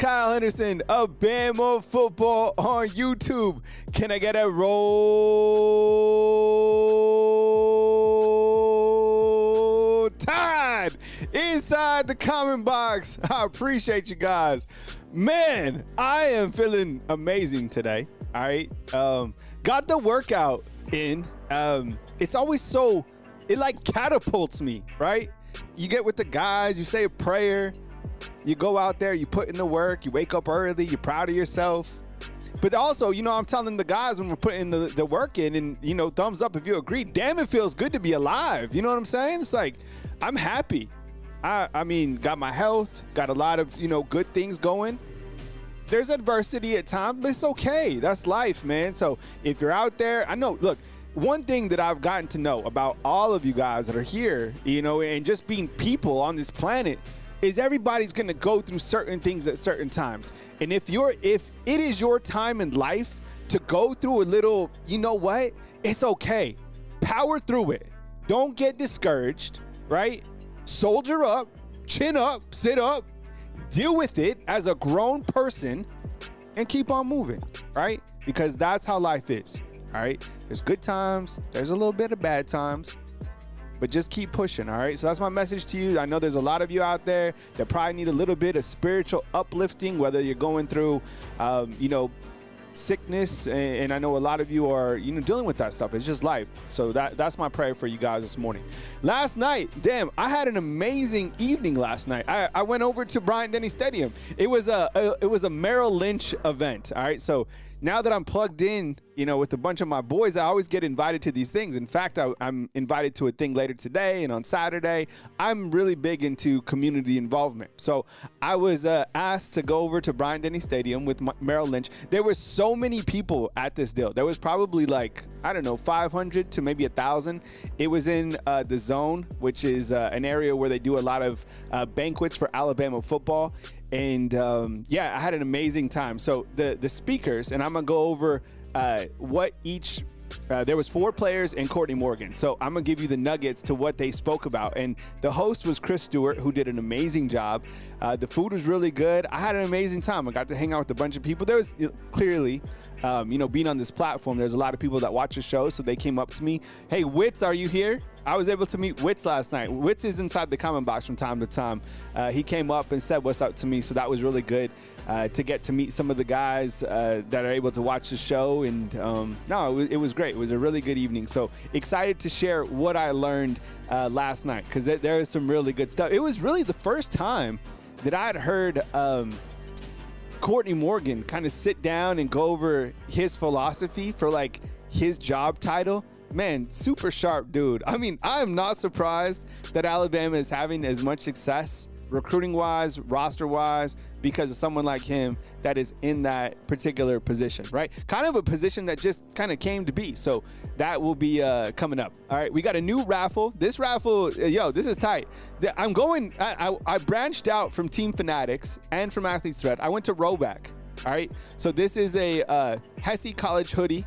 Kyle Henderson of Bama Football on YouTube. Can I get a roll tide inside the comment box? I appreciate you guys. Man, I am feeling amazing today. All right. Got the workout in. It's always so, it like catapults me, right? You get with the guys, you say a prayer, you go out there, you put in the work, you wake up early, you're proud of yourself. But also, you know, I'm telling the guys when we're putting the work in, and, you know, thumbs up if you agree, damn, it feels good to be alive. You know what I'm saying? It's like, I'm happy. I mean, got my health, got a lot of, you know, good things going. There's adversity at times, but it's okay. That's life, man. So if you're out there, I know, look, one thing that I've gotten to know about all of you guys that are here, you know, and just being people on this planet, is everybody's going to go through certain things at certain times. And if it is your time in life to go through a little, you know what? It's okay. Power through it. Don't get discouraged, right? Soldier up, chin up, sit up, deal with it as a grown person and keep on moving, right? Because that's how life is, all right? There's good times, there's a little bit of bad times, but just keep pushing, all right? So that's my message to you. I know there's a lot of you out there that probably need a little bit of spiritual uplifting, whether you're going through, you know, sickness, and I know a lot of you are, you know, dealing with that stuff. It's just life. So that's my prayer for you guys this morning. Last night, damn, I had an amazing evening last night. I went over to Bryant-Denny Stadium. It was a Merrill Lynch event. All right, so now that I'm plugged in, you know, with a bunch of my boys, I always get invited to these things. In fact, I'm invited to a thing later today and on Saturday. I'm really big into community involvement. So I was asked to go over to Bryant-Denny Stadium with Merrill Lynch. There were so many people at this deal. There was probably like, I don't know, 500 to maybe 1,000. It was in the Zone, which is an area where they do a lot of banquets for Alabama football. And yeah, I had an amazing time. So the speakers, and I'm gonna go over what each, there was 4 players and Courtney Morgan. So I'm gonna give you the nuggets to what they spoke about. And the host was Chris Stewart, who did an amazing job. The food was really good. I had an amazing time. I got to hang out with a bunch of people. There was clearly, you know, being on this platform, there's a lot of people that watch the show. So they came up to me, hey, Witz, are you here? I was able to meet Witz last night. Witz is inside the comment box from time to time. He came up and said what's up to me, so that was really good to get to meet some of the guys that are able to watch the show. And no, it was great. It was a really good evening. So excited to share what I learned last night, because there is some really good stuff. It was really the first time that I had heard Courtney Morgan kind of sit down and go over his philosophy for like his job title. Man, super sharp dude. I mean, I am not surprised that Alabama is having as much success recruiting-wise, roster-wise, because of someone like him that is in that particular position, right? Kind of a position that just kind of came to be. So that will be coming up. All right, we got a new raffle. This raffle, yo, this is tight. I branched out from Team Fanatics and from Athletes Thread. I went to Rowback, all right? So this is a Hesse College hoodie.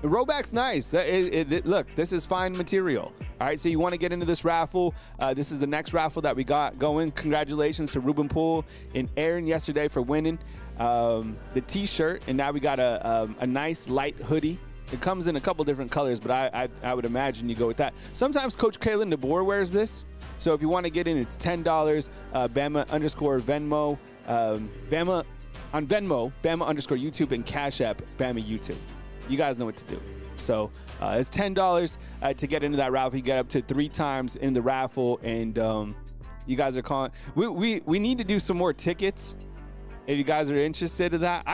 The Rowback's nice. Look, this is fine material. All right, so you want to get into this raffle. This is the next raffle that we got going. Congratulations to Ruben Poole and Aaron yesterday for winning the T-shirt, and now we got a nice light hoodie. It comes in a couple different colors, but I would imagine you go with that. Sometimes Coach Kalen DeBoer wears this, so if you want to get in, it's $10. Bama_Venmo, Bama on Venmo, Bama _YouTube, and Cash App, Bama YouTube. You guys know what to do. So it's $10 to get into that raffle. You get up to 3 times in the raffle, and you guys are calling. We need to do some more tickets if you guys are interested in that.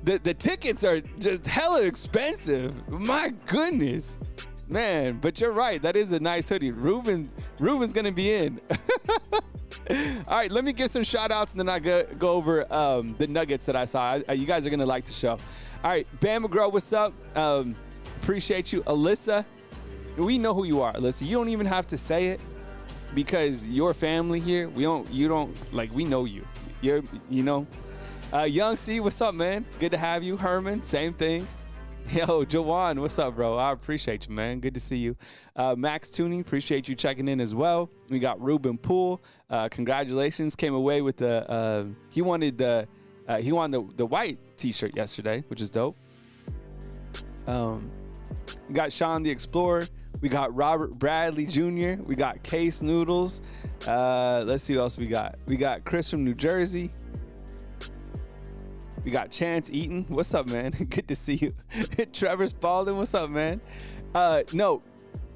The tickets are just hella expensive. My goodness, man. But you're right. That is a nice hoodie. Ruben's gonna be in. All right, let me give some shout outs, and then I go over the nuggets that I saw. You guys are gonna like the show. All right, Bama Girl, what's up? Appreciate you. Alyssa, we know who you are, Alyssa. You don't even have to say it because your family here, we know you. Young C, what's up, man? Good to have you. Herman, same thing. Yo, Jawan, what's up, bro? I appreciate you, man. Good to see you. Max Tooney, appreciate you checking in as well. We got Ruben Poole. Congratulations, came away with the he wanted the white T-shirt yesterday, which is dope. We got Sean the Explorer. We got Robert Bradley Jr. We got Case Noodles. Let's see what else we got. We got Chris from New Jersey. We got Chance Eaton. What's up, man? Good to see you. Trevor Spalding. What's up, man? No.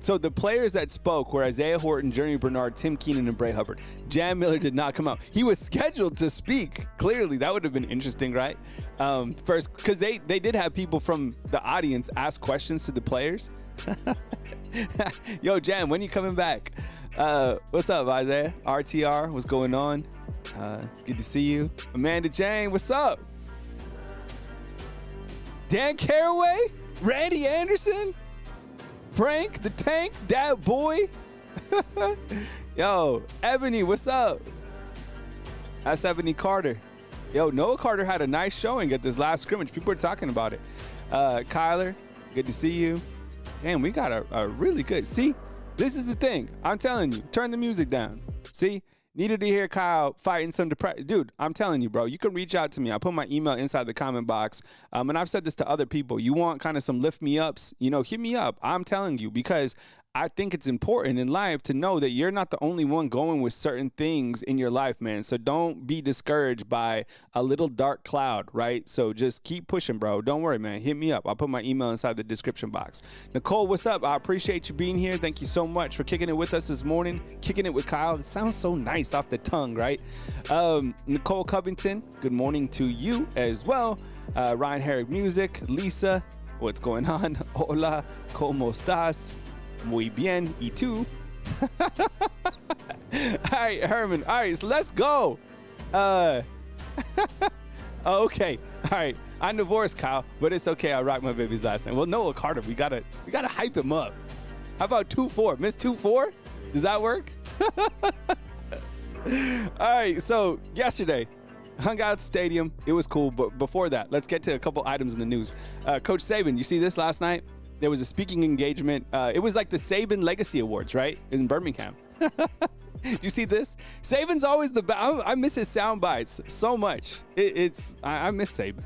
So the players that spoke were Isaiah Horton, Germie Bernard, Tim Keenan, and Bray Hubbard. Jam Miller did not come out. He was scheduled to speak. Clearly, that would have been interesting, right? First, because they did have people from the audience ask questions to the players. Yo, Jam, when you coming back? What's up, Isaiah? RTR, what's going on? Good to see you. Amanda Jane, what's up? Dan Caraway, Randy Anderson, Frank the Tank, Dad Boy. Yo, Ebony, what's up? That's Ebony Carter. Yo, Noah Carter had a nice showing at this last scrimmage. People are talking about it. Kyler, good to see you. Damn, we got a really good. See, this is the thing. I'm telling you, turn the music down. See? Needed to hear Kyle fighting some depression. Dude, I'm telling you, bro, you can reach out to me. I'll put my email inside the comment box. And I've said this to other people. You want kind of some lift me ups, hit me up. I'm telling you, because I think it's important in life to know that you're not the only one going with certain things in your life, man. So don't be discouraged by a little dark cloud, right? So just keep pushing, bro. Don't worry, man. Hit me up. I'll put my email inside the description box. Nicole, what's up? I appreciate you being here. Thank you so much for kicking it with us this morning. Kicking it with Kyle. It sounds so nice off the tongue, right? Nicole Covington, good morning to you as well. Ryan Herrick Music. Lisa, what's going on? Hola, ¿cómo estás? Muy bien, y tú? All right, Herman. All right, so let's go. Okay. All right. I'm divorced, Kyle, but it's okay. I rock my baby's last name. Well, Noah Carter, we gotta hype him up. How about 2-4? Miss 2-4? Does that work? All right. So yesterday, hung out at the stadium. It was cool. But before that, let's get to a couple items in the news. Coach Saban, you see this last night? There was a speaking engagement. It was like the Saban Legacy Awards, right? In Birmingham. Did you see this? Saban's always the best. I miss his sound bites so much. I miss Saban.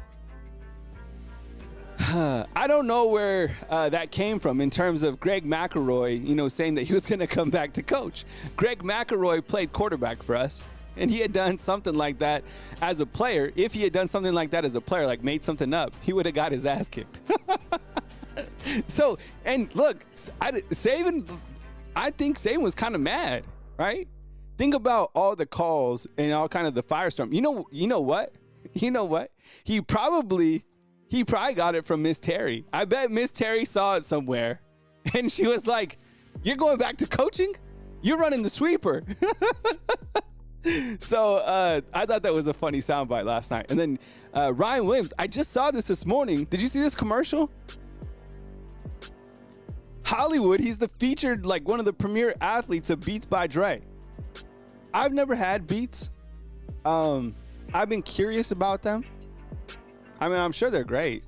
I don't know where that came from in terms of Greg McElroy, saying that he was going to come back to coach. Greg McElroy played quarterback for us, and he had done something like that as a player. If he had done something like that as a player, like made something up, he would have got his ass kicked. So, and look, I think Saban was kind of mad, right? Think about all the calls and all kind of the firestorm. You know what? He probably got it from Miss Terry. I bet Miss Terry saw it somewhere, and she was like, "You're going back to coaching? You're running the sweeper." So I thought that was a funny soundbite last night. And then Ryan Williams, I just saw this morning. Did you see this commercial? Hollywood, he's the featured, like one of the premier athletes of Beats by Dre. I've never had Beats. I've been curious about them. I mean, I'm sure they're great.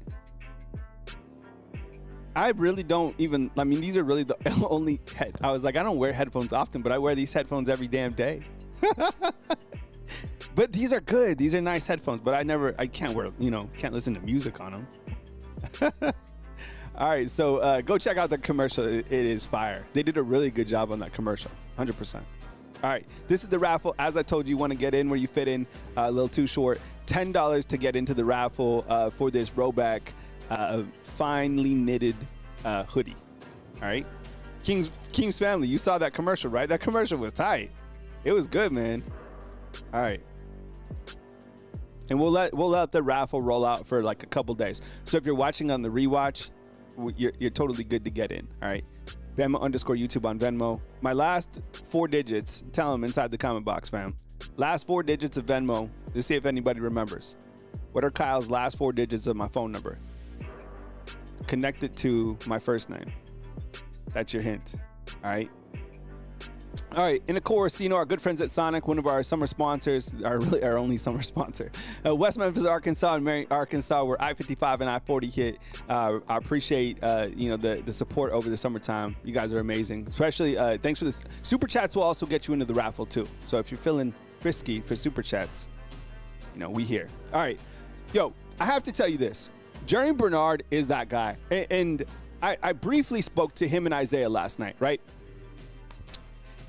I really don't even, these are really the only I was like, I don't wear headphones often, but I wear these headphones every damn day. But these are good. These are nice headphones, but I can't wear, can't listen to music on them. All right, so go check out the commercial. It is fire. They did a really good job on that commercial, 100%. All right, this is the raffle. As I told you, want to get in where you fit in, a little too short. $10 to get into the raffle for this Roback finely knitted hoodie. All right, King's Family, you saw that commercial, right? That commercial was tight. It was good, man. All right. And we'll let the raffle roll out for like a couple days. So if you're watching on the rewatch, you're totally good to get in. All right. Venmo_YouTube on Venmo. My last 4 digits, tell them inside the comment box, fam. Last 4 digits of Venmo to see if anybody remembers. What are Kyle's last 4 digits of my phone number? Connect it to my first name. That's your hint. All right. All right, and of course, our good friends at Sonic, one of our summer sponsors, really our only summer sponsor, West Memphis, Arkansas, and Marion, Arkansas, where I-55 and I-40 hit. I appreciate, the support over the summertime. You guys are amazing. Especially, thanks for this. Super Chats will also get you into the raffle, too. So if you're feeling frisky for Super Chats, we here. All right. Yo, I have to tell you this. Germie Bernard is that guy. And I briefly spoke to him and Isaiah last night, right?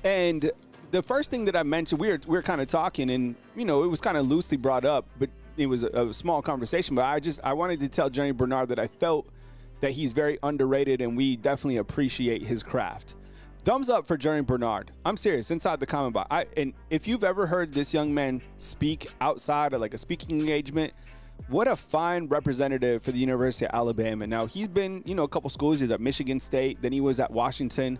And the first thing that I mentioned, we were kind of talking, and it was kind of loosely brought up, but it was a small conversation. But I wanted to tell Germie Bernard that I felt that he's very underrated, and we definitely appreciate his craft. Thumbs up for Germie Bernard. I'm serious. Inside the comment box. And if you've ever heard this young man speak outside of like a speaking engagement, what a fine representative for the University of Alabama. Now he's been, a couple schools. He's at Michigan State. Then he was at Washington.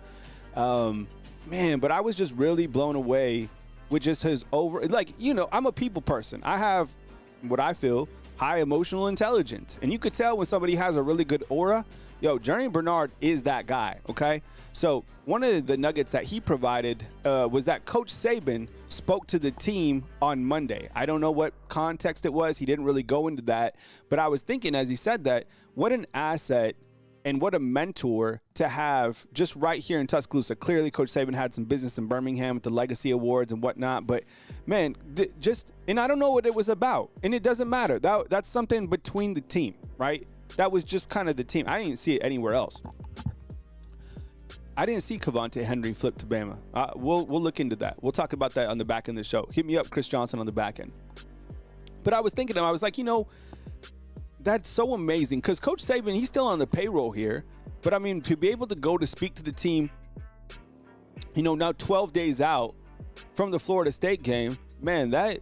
Man, but I was just really blown away with just his I'm a people person. I have what I feel high emotional intelligence. And you could tell when somebody has a really good aura. Germie Bernard is that guy, okay? So one of the nuggets that he provided was that Coach Saban spoke to the team on Monday. I don't know what context it was. He didn't really go into that. But I was thinking as he said that, what an asset and what a mentor to have just right here in Tuscaloosa. Clearly, Coach Saban had some business in Birmingham with the Legacy Awards and whatnot. But, man, and I don't know what it was about. And it doesn't matter. That's something between the team, right? That was just kind of the team. I didn't see it anywhere else. I didn't see Cavante Henry flip to Bama. We'll look into that. We'll talk about that on the back end of the show. Hit me up, Chris Johnson, on the back end. But I was thinking, I was like, that's so amazing because Coach Saban, he's still on the payroll here. But, I mean, to be able to go to speak to the team, now 12 days out from the Florida State game, man, that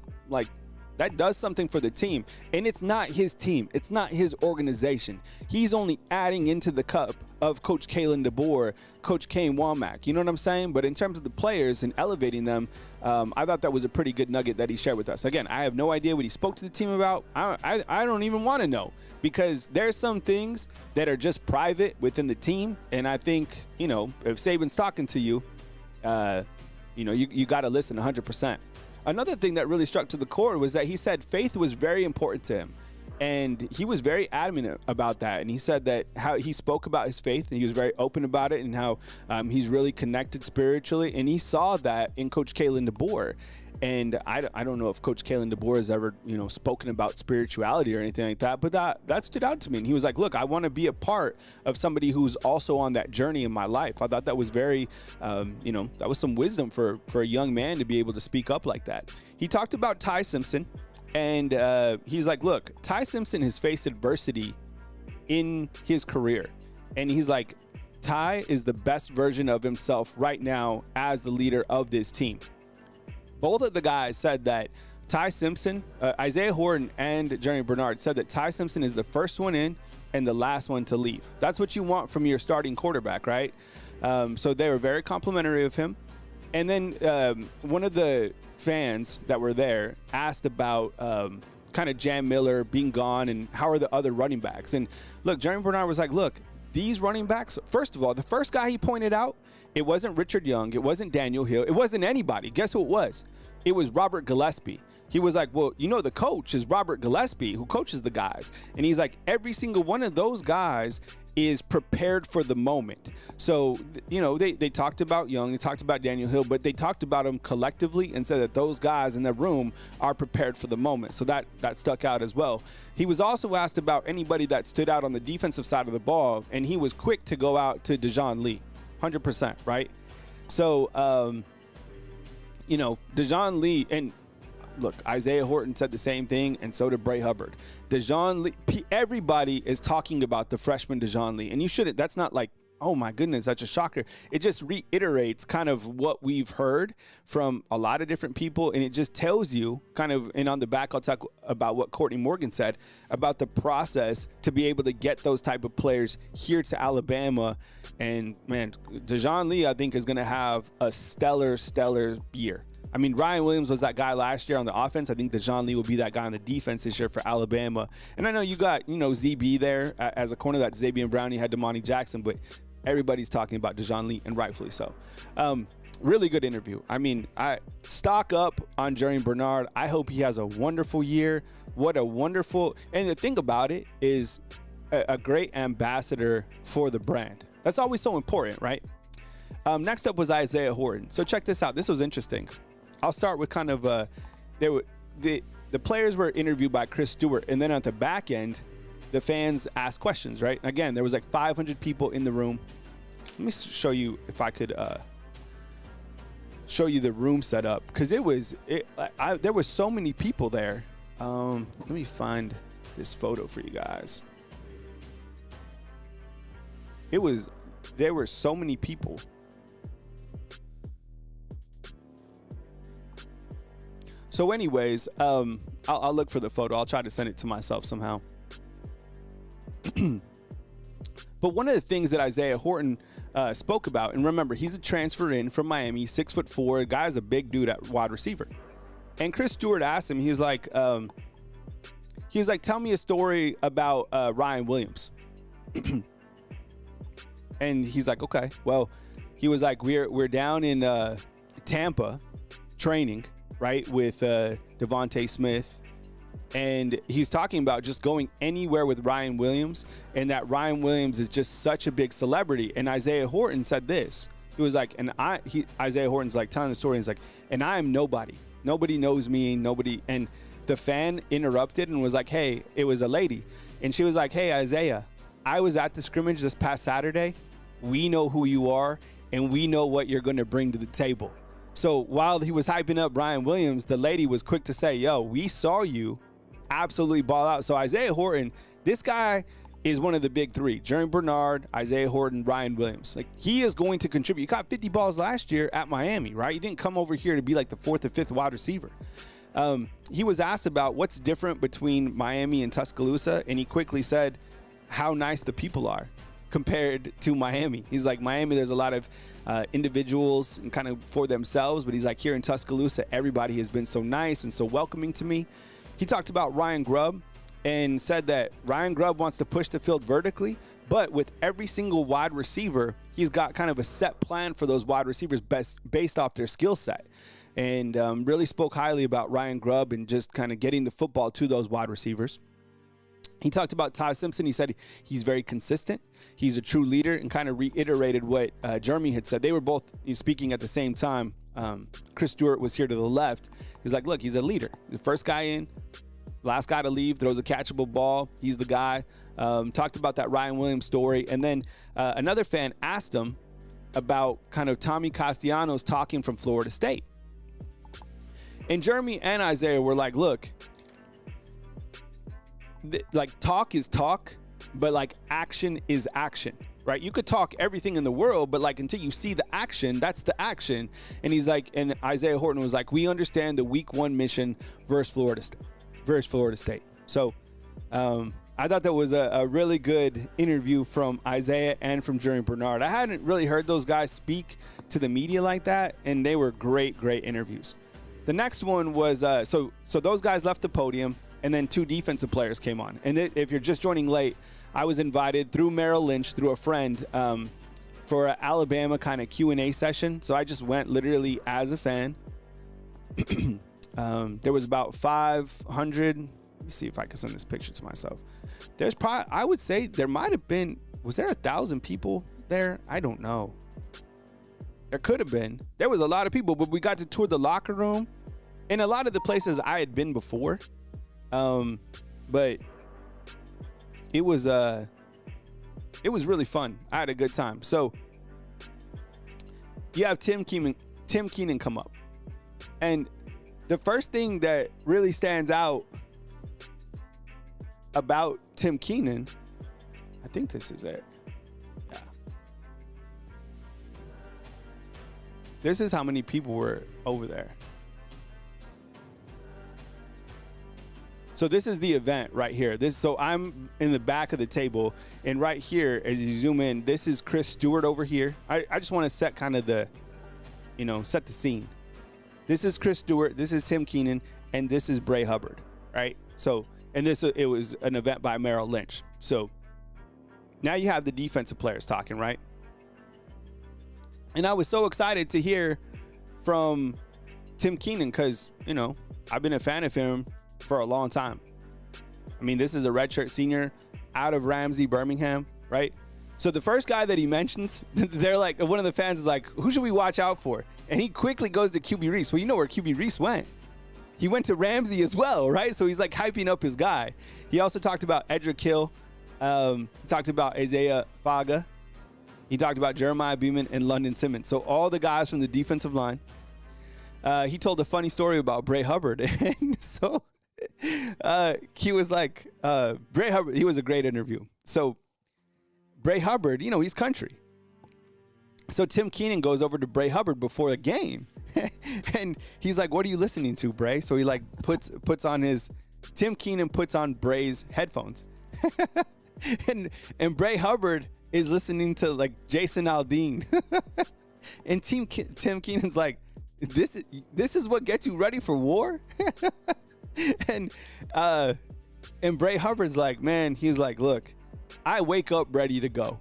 does something for the team. And it's not his team. It's not his organization. He's only adding into the cup of Coach Kalen DeBoer, Coach Kane Womack. You know what I'm saying? But in terms of the players and elevating them, I thought that was a pretty good nugget that he shared with us. Again, I have no idea what he spoke to the team about. I don't even want to know because there's some things that are just private within the team. And I think, if Saban's talking to you, you got to listen 100%. Another thing that really struck to the core was that he said faith was very important to him. And he was very adamant about that. And he said that how he spoke about his faith and he was very open about it and how he's really connected spiritually. And he saw that in Coach Kalen DeBoer. And I don't know if Coach Kalen DeBoer has ever, spoken about spirituality or anything like that. But that stood out to me. And he was like, look, I want to be a part of somebody who's also on that journey in my life. I thought that was very, that was some wisdom for a young man to be able to speak up like that. He talked about Ty Simpson. And he's like, look, Ty Simpson has faced adversity in his career. And he's like, Ty is the best version of himself right now as the leader of this team. Both of the guys said that Ty Simpson, Isaiah Horton and Germie Bernard said that Ty Simpson is the first one in and the last one to leave. That's what you want from your starting quarterback, right? So they were very complimentary of him. And then one of the fans that were there asked about kind of Jam Miller being gone and how are the other running backs. And look, Germie Bernard was like, look, these running backs, first of all, the first guy he pointed out, it wasn't Richard Young. It wasn't Daniel Hill. It wasn't anybody. Guess who it was? It was Robert Gillespie. He was like, well, the coach is Robert Gillespie who coaches the guys. And he's like, every single one of those guys is prepared for the moment. So, they talked about Young, they talked about Daniel Hill, but they talked about them collectively and said that those guys in the room are prepared for the moment. So that stuck out as well. He was also asked about anybody that stood out on the defensive side of the ball, and he was quick to go out to Dejon Lee, 100%, right? So, Dejon Lee, and look, Isaiah Horton said the same thing, and so did Bray Hubbard. Dejon Lee, everybody is talking about the freshman Dejon Lee, and you shouldn't. That's not like, oh my goodness, that's a shocker. It just reiterates kind of what we've heard from a lot of different people, and it just tells you kind of, and on the back, I'll talk about what Courtney Morgan said about the process to be able to get those type of players here to Alabama. And man, Dejon Lee, I think, is going to have a stellar year. I mean, Ryan Williams was that guy last year on the offense. I think Dejon Lee will be that guy on the defense this year for Alabama. And I know you got, ZB there as a corner. That's Xavier Brown. You had Damani Jackson, but everybody's talking about Dejon Lee, and rightfully so. Really good interview. I mean, I stock up on Germie Bernard. I hope he has a wonderful year. What a wonderful, and the thing about it is a great ambassador for the brand. That's always so important, right? Next up was Isaiah Horton. So check this out. This was interesting. I'll start with kind of the players were interviewed by Chris Stewart, and then at the back end, the fans asked questions, right? Again, there was like 500 people in the room. Let me show you if I could show you the room set up, because there was so many people there. Let me find this photo for you guys. There were so many people. So anyways, I'll look for the photo. I'll try to send it to myself somehow. But one of the things that Isaiah Horton spoke about, and remember, he's a transfer in from Miami, 6'4", guy's a big dude at wide receiver. And Chris Stewart asked him, he was like, tell me a story about Ryan Williams. And he's like, okay. Well, he was like, we're down in Tampa training, right, with Devontae Smith. And he's talking about just going anywhere with Ryan Williams, and that Ryan Williams is just such a big celebrity. And Isaiah Horton said this. He was like, Isaiah Horton's like telling the story. He's like, and I am nobody. Nobody knows me. Nobody. And the fan interrupted and was like, hey, it was a lady. And she was like, hey, Isaiah, I was at the scrimmage this past Saturday. We know who you are, and we know what you're going to bring to the table. So while he was hyping up Ryan Williams, the lady was quick to say, yo, we saw you absolutely ball out. So Isaiah Horton, this guy is one of the big three: Germie Bernard, Isaiah Horton, Ryan Williams. Like, he is going to contribute. He caught 50 balls last year at Miami, right? He didn't come over here to be like the fourth or fifth wide receiver. He was asked about what's different between Miami and Tuscaloosa, and he quickly said how nice the people are compared to Miami. He's like, Miami, there's a lot of individuals and kind of for themselves, but he's like, here in Tuscaloosa, everybody has been so nice and so welcoming to me. He talked about Ryan Grubb and said that Ryan Grubb wants to push the field vertically, but with every single wide receiver, he's got kind of a set plan for those wide receivers based off their skill set. And really spoke highly about Ryan Grubb and just kind of getting the football to those wide receivers. He talked about Ty Simpson. He said he's very consistent. He's a true leader, and kind of reiterated what Germie had said. They were both speaking at the same time. Chris Stewart was here to the left. He's like, look, he's a leader. The first guy in, last guy to leave, throws a catchable ball. He's the guy. Talked about that Ryan Williams story. And then another fan asked him about kind of Tommy Castellanos talking from Florida State. And Germie and Isaiah were like, look, like, talk is talk, but like action is action, right? You could talk everything in the world, but like until you see the action, that's the action. And he's like, and Isaiah Horton was like, we understand the week one mission versus Florida State. So I thought that was a really good interview from Isaiah and from Germie Bernard. I hadn't really heard those guys speak to the media like that, and they were great interviews. The next one was, so those guys left the podium, and then two defensive players came on. And if you're just joining late, I was invited through Merrill Lynch, through a friend, for an Alabama kind of Q&A session. So I just went literally as a fan. There was about 500. Let me see if I can send this picture to myself. There's probably, I would say there might have been, was there 1,000 people there? I don't know. There could have been. There was a lot of people, but we got to tour the locker room and a lot of the places I had been before. But it was really fun. I had a good time. So you have Tim Keenan come up. And the first thing that really stands out about Tim Keenan, I think this is it. Yeah. This is how many people were over there. So this is the event right here. So I'm in the back of the table, and right here, as you zoom in, this is Chris Stewart over here. I just want to set kind of the, set the scene. This is Chris Stewart, this is Tim Keenan, and this is Bray Hubbard, right? So, and it was an event by Merrill Lynch. So now you have the defensive players talking, right? And I was so excited to hear from Tim Keenan because, you know, I've been a fan of him for a long time. I mean, this is a redshirt senior out of Ramsey, Birmingham, right? So the first guy that he mentions, they're like, one of the fans is like, who should we watch out for? And he quickly goes to QB Reese. Well, you know where QB Reese went. He went to Ramsey as well, right? So he's like hyping up his guy. He also talked about Edric Hill. He talked about Isaiah Faga. He talked about Jeremiah Beeman and London Simmons. So all the guys from the defensive line. He told a funny story about Bray Hubbard. And so he was like, Bray Hubbard, he was a great interview. So Bray Hubbard, you know, he's country. So Tim Keenan goes over to Bray Hubbard before the game. And he's like, what are you listening to, Bray? So he like puts on his, Tim Keenan puts on Bray's headphones. and Bray Hubbard is listening to like Jason Aldean. And Tim Keenan's like, this is what gets you ready for war? and Bray Hubbard's like, man, he's like, look, I wake up ready to go.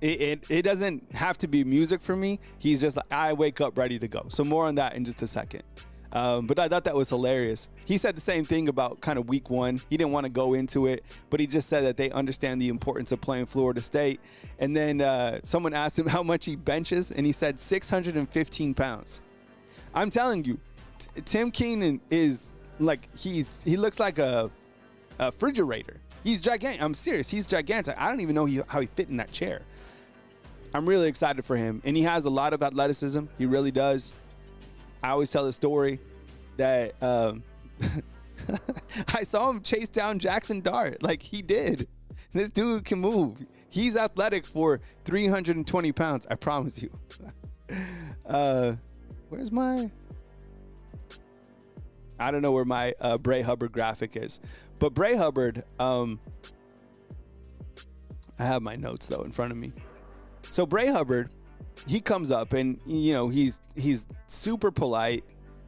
It doesn't have to be music for me. He's just like, I wake up ready to go. So more on that in just a second. But I thought that was hilarious. He said the same thing about kind of week one. He didn't want to go into it, but he just said that they understand the importance of playing Florida State. And then someone asked him how much he benches, and he said 615 pounds. I'm telling you, Tim Keenan is like, he looks like a refrigerator. He's gigantic. I'm serious. He's gigantic. I don't even know how he fit in that chair. I'm really excited for him. And he has a lot of athleticism. He really does. I always tell the story that I saw him chase down Jackson Dart. Like, he did. This dude can move. He's athletic for 320 pounds. I promise you. Where's my... I don't know where my Bray Hubbard graphic is. But Bray Hubbard, I have my notes, though, in front of me. So Bray Hubbard, he comes up and, you know, he's super polite.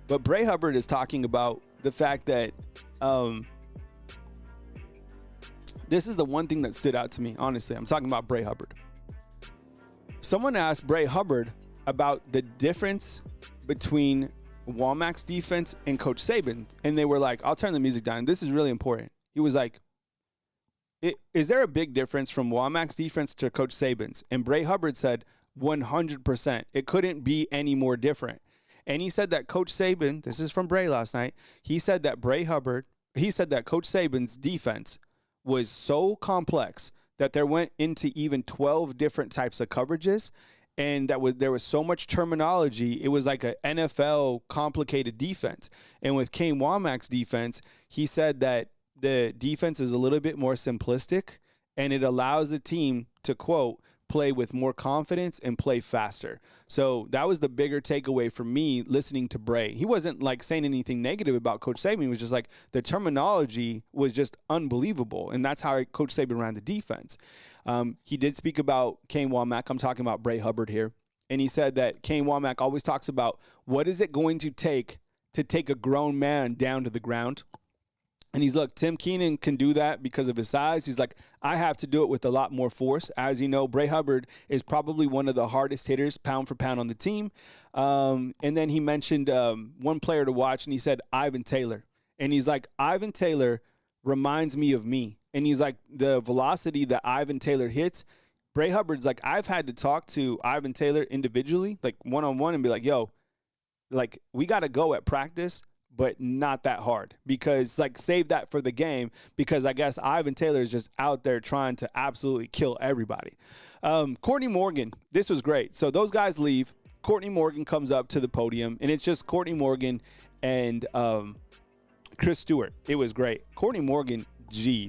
But Bray Hubbard is talking about the fact that this is the one thing that stood out to me, honestly. I'm talking about Bray Hubbard. Someone asked Bray Hubbard about the difference between Womack's defense and Coach Saban, and they were like, I'll turn the music down. This is really important. He was like, is there a big difference from Womack's defense to Coach Saban's? And Bray Hubbard said 100%. It couldn't be any more different. And he said that Coach Saban, this is from Bray last night, he said that Coach Saban's defense was so complex that there went into even 12 different types of coverages. And there was so much terminology. It was like an NFL complicated defense. And with Kane Womack's defense, he said that the defense is a little bit more simplistic, and it allows the team to, quote, play with more confidence and play faster. So that was the bigger takeaway for me listening to Bray. He wasn't like saying anything negative about Coach Saban. He was just like, the terminology was just unbelievable. And that's how Coach Saban ran the defense. He did speak about Kane Womack. I'm talking about Bray Hubbard here. And he said that Kane Womack always talks about what is it going to take a grown man down to the ground. And he's like, Tim Keenan can do that because of his size. He's like, I have to do it with a lot more force. As you know, Bray Hubbard is probably one of the hardest hitters pound for pound on the team. And then he mentioned one player to watch, and he said Ivan Taylor. And he's like, Ivan Taylor reminds me of me. And he's like, the velocity that Ivan Taylor hits, Bray Hubbard's like, I've had to talk to Ivan Taylor individually, like one-on-one, and be like, yo, like, we got to go at practice, but not that hard, because like, save that for the game, because I guess Ivan Taylor is just out there trying to absolutely kill everybody. Courtney Morgan, this was great. So those guys leave. Courtney Morgan comes up to the podium, and it's just Courtney Morgan and Chris Stewart. It was great. Courtney Morgan,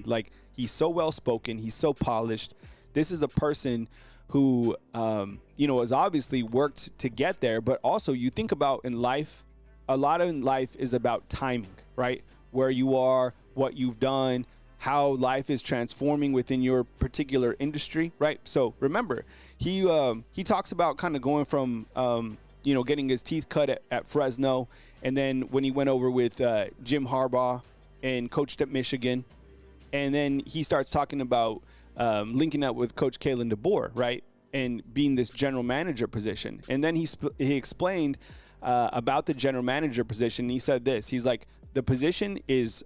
like, he's so well-spoken. He's so polished. This is a person who, has obviously worked to get there, but also you think about in life, a lot of life is about timing, right? Where you are, what you've done, how life is transforming within your particular industry, right? So remember, he talks about kind of going from, getting his teeth cut at Fresno, and then when he went over with Jim Harbaugh and coached at Michigan, and then he starts talking about linking up with Coach Kalen DeBoer, right? And being this general manager position. And then he explained about the general manager position. He said this. He's like, the position is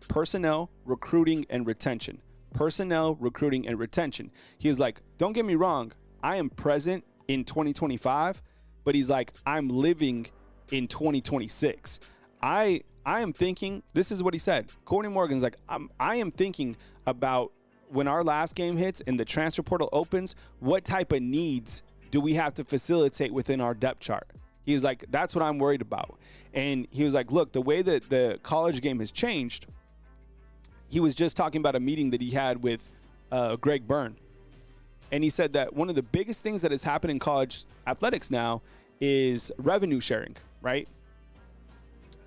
personnel, recruiting, and retention. Personnel, recruiting, and retention. He was like, don't get me wrong, I am present in 2025, but he's like, I'm living in 2026. I am thinking, this is what he said. Courtney Morgan's like, I am thinking about when our last game hits and the transfer portal opens, what type of needs do we have to facilitate within our depth chart? He's like, that's what I'm worried about. And he was like, look, the way that the college game has changed, he was just talking about a meeting that he had with Greg Byrne. And he said that one of the biggest things that has happened in college athletics now is revenue sharing, right?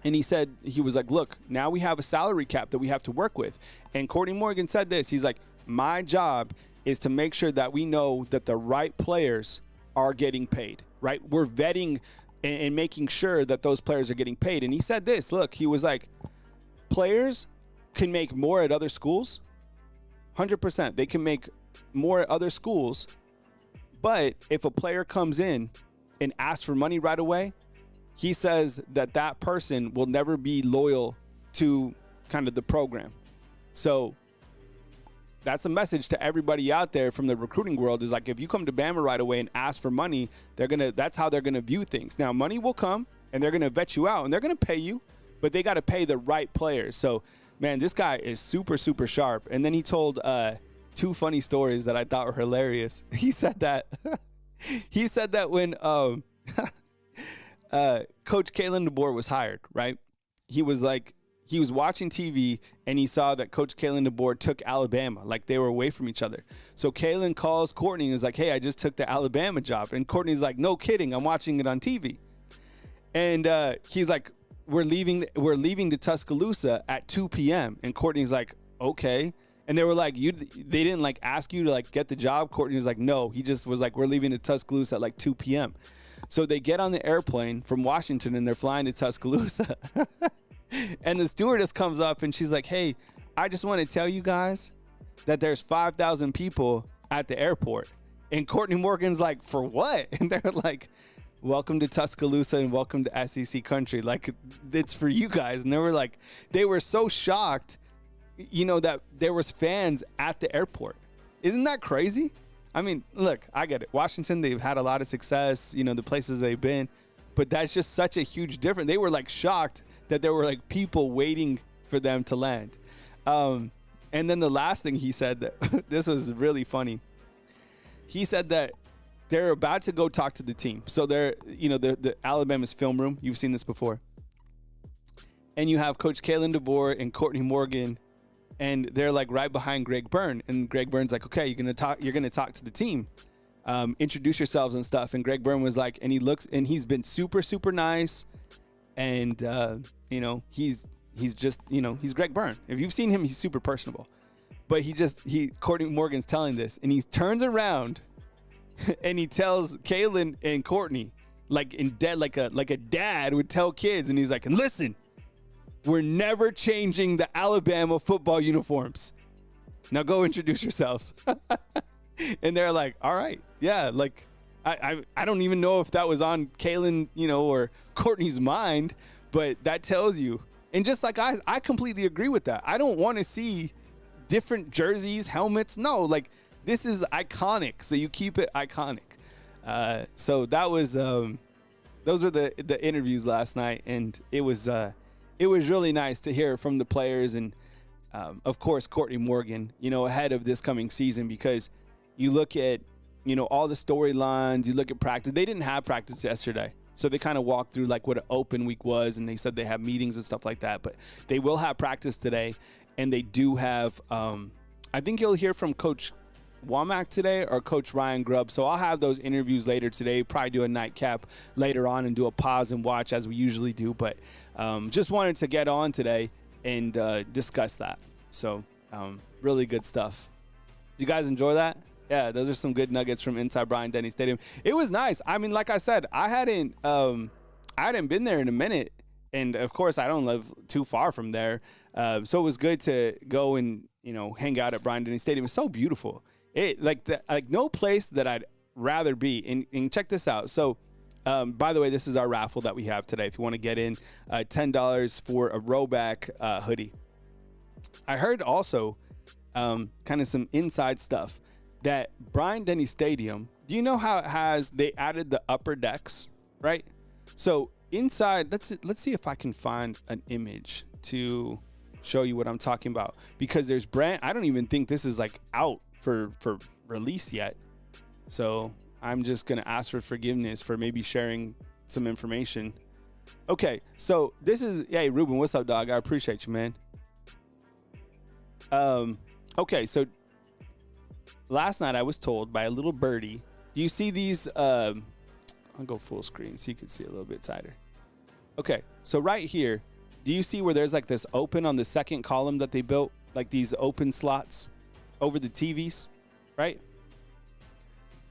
And he said, he was like, look, now we have a salary cap that we have to work with. And Courtney Morgan said this. He's like, my job is to make sure that we know that the right players are getting paid, right? We're vetting and making sure that those players are getting paid. And he said this, look, he was like, players can make more at other schools, 100%. They can make more at other schools. But if a player comes in and asks for money right away, he says that that person will never be loyal to kind of the program. So that's a message to everybody out there from the recruiting world, is like, if you come to Bama right away and ask for money, that's how they're going to view things. Now, money will come and they're going to vet you out and they're going to pay you, but they got to pay the right players. So, man, this guy is super, super sharp. And then he told two funny stories that I thought were hilarious. He said that when Coach Kalen DeBoer was hired, right? He was watching TV and he saw that Coach Kalen DeBoer took Alabama, like they were away from each other. So Kalen calls Courtney and is like, hey, I just took the Alabama job. And Courtney's like, no kidding, I'm watching it on TV. And he's like, we're leaving to Tuscaloosa at 2 p.m. And Courtney's like, okay. And they were like, they didn't like ask you to like get the job? Courtney was like, no. He just was like, we're leaving to Tuscaloosa at like 2 p.m. So they get on the airplane from Washington and they're flying to Tuscaloosa. And the stewardess comes up and she's like, hey, I just want to tell you guys that there's 5,000 people at the airport. And Courtney Morgan's like, for what? And they're like, welcome to Tuscaloosa and welcome to SEC country. Like, it's for you guys. And they were so shocked, that there was fans at the airport. Isn't that crazy? I mean, look, I get it. Washington, they've had a lot of success, the places they've been, but that's just such a huge difference. They were like shocked that there were like people waiting for them to land. And then the last thing he said, that this was really funny. He said that they're about to go talk to the team. So they're, the Alabama's film room. You've seen this before. And you have Coach Kalen DeBoer and Courtney Morgan, and they're like right behind Greg Byrne. And Greg Byrne's like, okay, you're gonna talk to the team. Introduce yourselves and stuff. And Greg Byrne was like, and he looks, and he's been super, super nice. And he's just, he's Greg Byrne. If you've seen him, he's super personable. But Courtney Morgan's telling this, and he turns around and he tells Kalen and Courtney, like a dad would tell kids, and he's like, and listen, we're never changing the Alabama football uniforms. Now go introduce yourselves. And they're like, all right, yeah, like I don't even know if that was on Kalen, or Courtney's mind, but that tells you. And just like I completely agree with that. I don't want to see different jerseys, helmets. No, like this is iconic, so you keep it iconic. So that was those were the interviews last night, and it was really nice to hear from the players and of course Courtney Morgan, ahead of this coming season, because you look at all the storylines, you look at practice. They didn't have practice yesterday, so they kind of walked through like what an open week was, and they said they have meetings and stuff like that. But they will have practice today, and they do have. I think you'll hear from Coach Womack today or Coach Ryan Grubb. So I'll have those interviews later today. Probably do a nightcap later on and do a pause and watch as we usually do. But just wanted to get on today and discuss that. So really good stuff. Did you guys enjoy that? Yeah, those are some good nuggets from Inside Bryant-Denny Stadium. It was nice. I mean, like I said, I hadn't been there in a minute, and of course, I don't live too far from there. So it was good to go and hang out at Bryant-Denny Stadium. It's so beautiful. It like no place that I'd rather be. And check this out. So By the way, this is our raffle that we have today. If you want to get in, $10 for a Rowback hoodie. I heard also kind of some inside stuff that Bryant-Denny Stadium, do you know how it has, they added the upper decks, right? So inside, let's see if I can find an image to show you what I'm talking about, because there's I don't even think this is like out for release yet. So I'm just going to ask for forgiveness for maybe sharing some information. Okay. So this is, hey, Ruben, what's up, dog? I appreciate you, man. Okay. So last night I was told by a little birdie, do you see these, I'll go full screen so you can see a little bit tighter. Okay. So right here, do you see where there's like this open on the second column that they built, like these open slots over the TVs, right?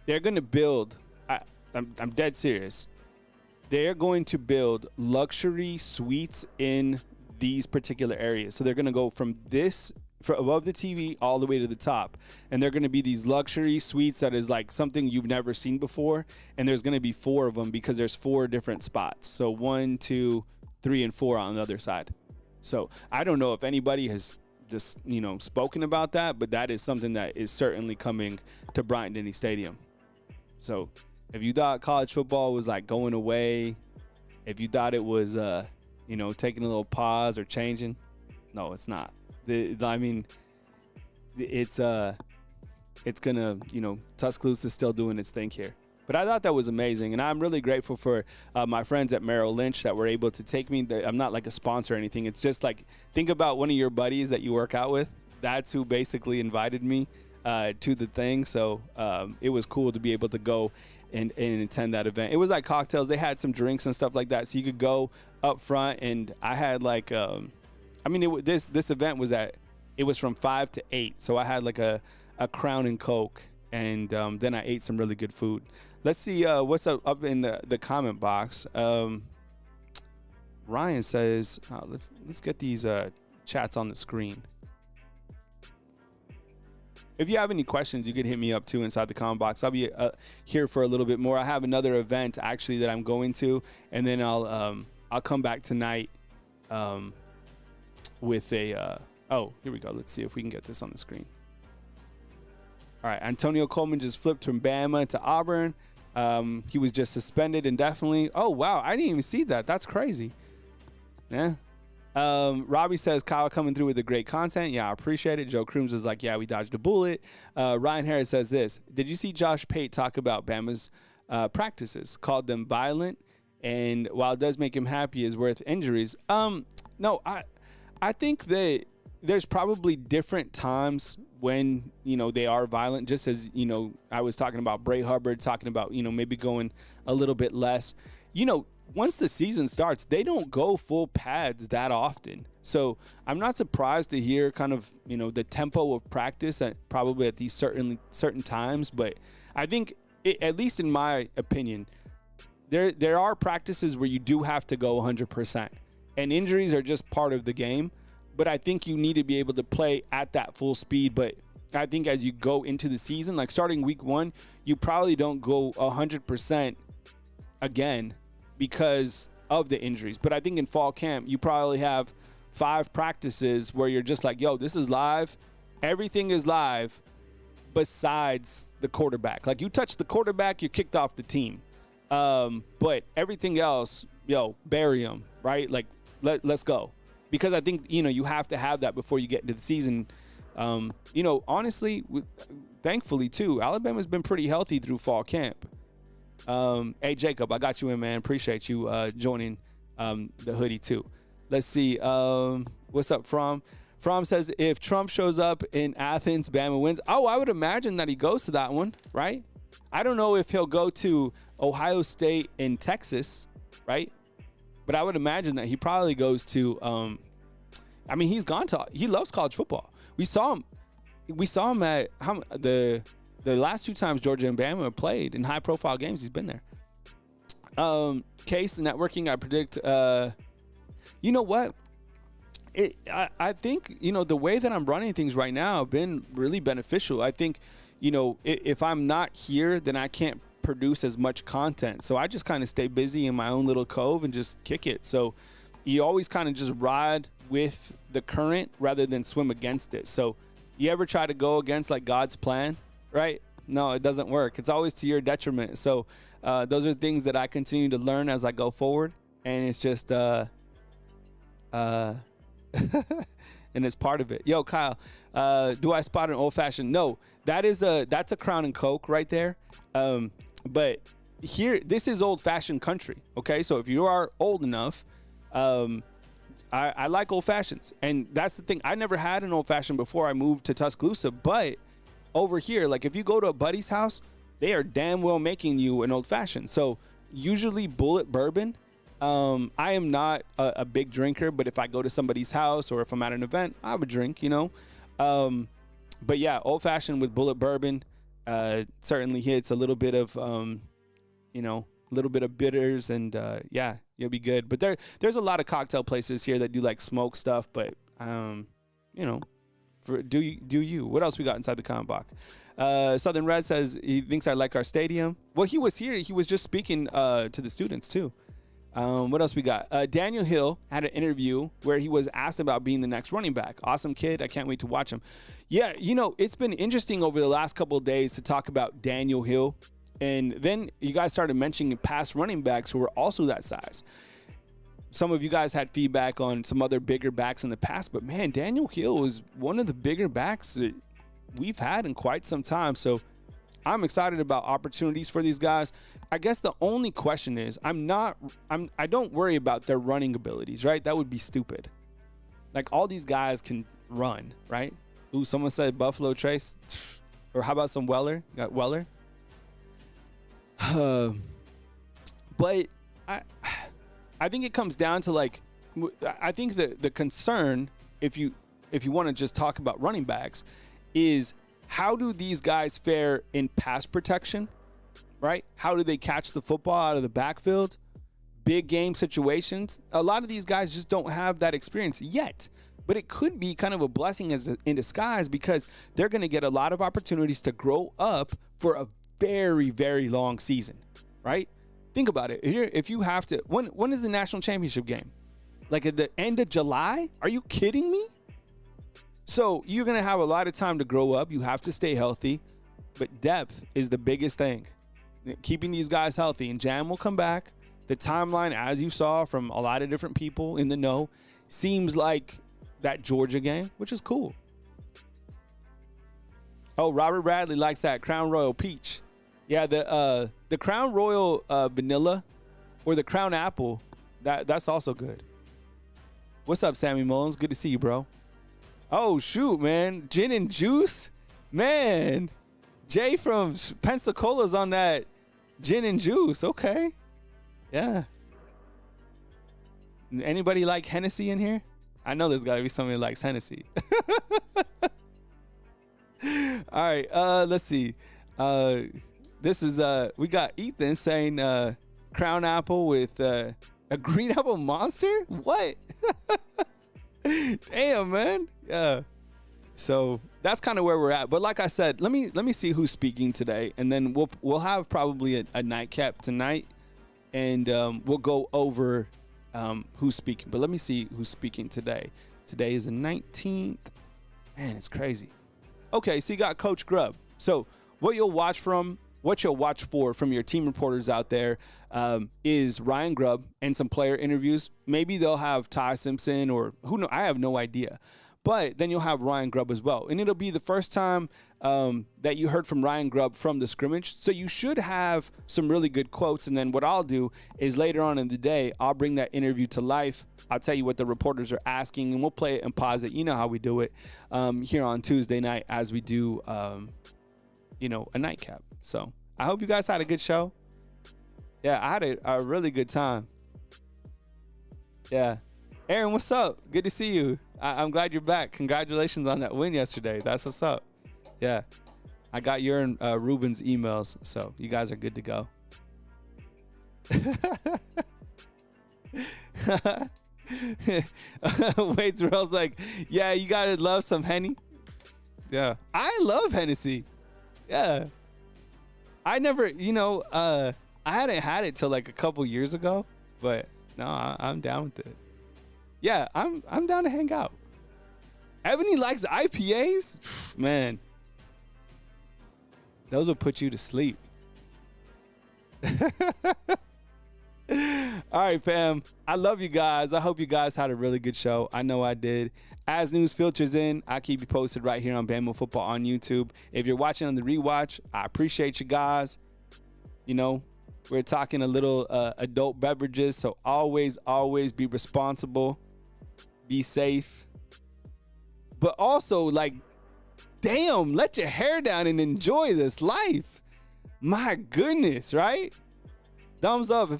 They're going to build, I'm dead serious. They're going to build luxury suites in these particular areas. So they're going to go from above the TV all the way to the top. And they're going to be these luxury suites that is like something you've never seen before. And there's going to be 4 of them because there's 4 different spots. So 1, 2, 3, and 4 on the other side. So I don't know if anybody has just, spoken about that, but that is something that is certainly coming to Bryant-Denny Stadium. So if you thought college football was like going away, if you thought it was, taking a little pause or changing, no, it's not. It's gonna, Tuscaloosa is still doing its thing here. But I thought that was amazing, and I'm really grateful for my friends at Merrill Lynch that were able to take me. I'm not like a sponsor or anything. It's just like, think about one of your buddies that you work out with. That's who basically invited me to the thing. So it was cool to be able to go and attend that event. It was like cocktails. They had some drinks and stuff like that. So you could go up front, and I had like, this event was it was from 5 to 8. So I had like a Crown and Coke, and then I ate some really good food. Let's see what's up in the comment box. Ryan says, let's get these chats on the screen. If you have any questions, you could hit me up too inside the comment box. I'll be here for a little bit more. I have another event actually that I'm going to, and then I'll come back tonight with a. Oh, here we go. Let's see if we can get this on the screen. All right, Antonio Coleman just flipped from Bama to Auburn. He was just suspended indefinitely. Oh wow, I didn't even see that. That's crazy. Yeah. Robbie says, Kyle coming through with the great content. Yeah, I appreciate it. Joe Crooms is like, yeah, we dodged a bullet. Ryan Harris says this. Did you see Josh Pate talk about Bama's practices? Called them violent, and while it does make him happy, is worth injuries. No, I think that there's probably different times when, they are violent, just as, I was talking about Bray Hubbard, talking about, maybe going a little bit less. Once the season starts, they don't go full pads that often. So I'm not surprised to hear kind of, the tempo of practice probably at these certain times. But I think, at least in my opinion, there are practices where you do have to go 100%. And injuries are just part of the game. But I think you need to be able to play at that full speed. But I think as you go into the season, like starting week 1, you probably don't go 100% again because of the injuries. But I think in fall camp, you probably have 5 practices where you're just like, yo, this is live. Everything is live besides the quarterback. Like, you touch the quarterback, you're kicked off the team. But everything else, yo, bury them, right? Like, let's go. Because I think, you have to have that before you get into the season. Honestly, thankfully, too, Alabama's been pretty healthy through fall camp. Hey, Jacob, I got you in, man. Appreciate you joining the hoodie, too. Let's see. What's up, From? From says, if Trump shows up in Athens, Bama wins. Oh, I would imagine that he goes to that one, right? I don't know if he'll go to Ohio State and Texas, right? But I would imagine that he probably goes to he loves college football. We saw him at the last 2 times Georgia and Bama played in high profile games. He's been there. Case networking, I predict, you know what? I think, the way that I'm running things right now have been really beneficial. I think, if I'm not here, then I can't produce as much content. So I just kind of stay busy in my own little cove and just kick it. So you always kind of just ride with the current rather than swim against it. So you ever try to go against like God's plan, right? No, it doesn't work. It's always to your detriment. So those are things that I continue to learn as I go forward. And it's just, and it's part of it. Yo, Kyle, do I spot an old fashioned? No, that's a Crown and Coke right there. But here, this is old fashioned country. Okay. So if you are old enough, I like old fashions. And that's the thing. I never had an old fashioned before I moved to Tuscaloosa, but over here, like if you go to a buddy's house, they are damn well making you an old fashioned. So usually bullet bourbon. I am not a big drinker, but if I go to somebody's house or if I'm at an event, I would drink, you know. But yeah, old fashioned with bullet bourbon certainly hits a little bit of, you know, a little bit of bitters, and yeah, you'll be good. But there's a lot of cocktail places here that do like smoke stuff, but you know. Do you? What else we got inside the comment box? Southern Red says he thinks I like our stadium. Well, he was here. He was just speaking to the students too. What else we got? Daniel Hill had an interview where he was asked about being the next running back. Awesome kid. I can't wait to watch him. Yeah, you know, it's been interesting over the last couple of days to talk about Daniel Hill. And then you guys started mentioning past running backs who were also that size. Some of you guys had feedback on some other bigger backs in the past, but man, Daniel Hill is one of the bigger backs that we've had in quite some time. So I'm excited about opportunities for these guys. I guess the only question is I don't worry about their running abilities, right? That would be stupid. Like all these guys can run, right? Ooh, someone said Buffalo Trace. Or how about some Weller? You got Weller? But I think it comes down to like, I think the concern, if you want to just talk about running backs, is how do these guys fare in pass protection, right? How do they catch the football out of the backfield? Big game situations. A lot of these guys just don't have that experience yet, but it could be kind of a blessing in disguise because they're going to get a lot of opportunities to grow up for a very, very long season, right? Think about it. If you have to, when is the national championship game? Like at the end of July? Are you kidding me? So you're going to have a lot of time to grow up. You have to stay healthy, but depth is the biggest thing. Keeping these guys healthy, and Jam will come back. The timeline, as you saw from a lot of different people in the know, seems like that Georgia game, which is cool. Oh, Robert Bradley likes that Crown Royal Peach. Yeah, the Crown Royal Vanilla or the Crown Apple, that's also good. What's up, Sammy Mullins? Good to see you, bro. Oh, shoot, man. Gin and juice? Man. Jay from Pensacola's on that gin and juice. Okay. Yeah. Anybody like Hennessy in here? I know there's got to be somebody who likes Hennessy. All right. Let's see. This is we got Ethan saying Crown Apple with a green apple monster. What? Damn, man. Yeah. So that's kind of where we're at. But like I said, let me see who's speaking today, and then we'll have probably a nightcap tonight, and we'll go over who's speaking. But let me see who's speaking today. Today is the 19th. Man, it's crazy. Okay, so you got Coach Grubb. So what you'll watch for from your team reporters out there is Ryan Grubb and some player interviews. Maybe they'll have Ty Simpson or who knows. I have no idea. But then you'll have Ryan Grubb as well. And it'll be the first time that you heard from Ryan Grubb from the scrimmage. So you should have some really good quotes. And then what I'll do is later on in the day, I'll bring that interview to life. I'll tell you what the reporters are asking, and we'll play it and pause it. You know how we do it here on Tuesday night as we do, a nightcap. So I hope you guys had a good show. Yeah, I had a really good time. Yeah. Aaron, what's up? Good to see you. I'm glad you're back. Congratulations on that win yesterday. That's what's up. Yeah. I got your and Ruben's emails, so you guys are good to go. Wade Terrell's like, yeah, you gotta love some Henny. Yeah. I love Hennessy. Yeah. I never, I hadn't had it till like a couple years ago, but no, I'm down with it. Yeah, I'm down to hang out. Ebony likes IPAs? Man, those will put you to sleep. All right, fam. I love you guys. I hope you guys had a really good show. I know I did. As news filters in, I keep you posted right here on Bama Football on YouTube. If you're watching on the rewatch, I appreciate you guys. We're talking a little adult beverages, so always be responsible, be safe. But also, like, damn, let your hair down and enjoy this life. My goodness, right? Thumbs up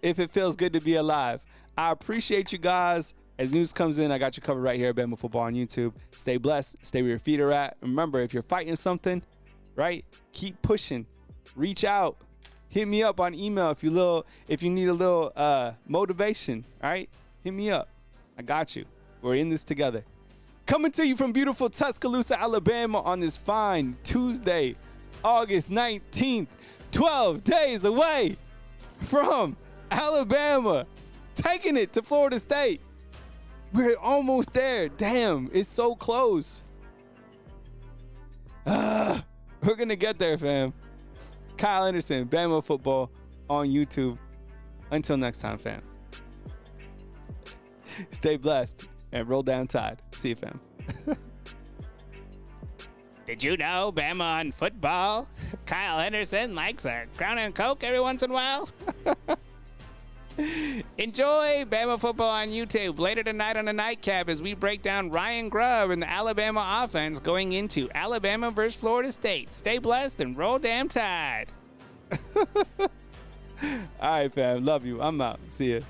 if it feels good to be alive. I appreciate you guys. As news comes in, I got you covered right here at Bama Football on YouTube. Stay blessed. Stay where your feet are at. Remember, if you're fighting something, right, keep pushing. Reach out. Hit me up on email if you need a little motivation, all right? Hit me up. I got you. We're in this together. Coming to you from beautiful Tuscaloosa, Alabama on this fine Tuesday, August 19th, 12 days away from Alabama, taking it to Florida State. We're almost there. Damn, it's so close. We're going to get there, fam. Kyle Anderson, Bama Football on YouTube. Until next time, fam. Stay blessed and roll down Tide. See you, fam. Did you know Bama on football? Kyle Henderson likes a Crown and Coke every once in a while. Enjoy Bama Football on YouTube later tonight on the nightcap as we break down Ryan Grubb and the Alabama offense going into Alabama versus Florida State. Stay blessed and roll damn Tide. All right, fam. Love you. I'm out. See ya.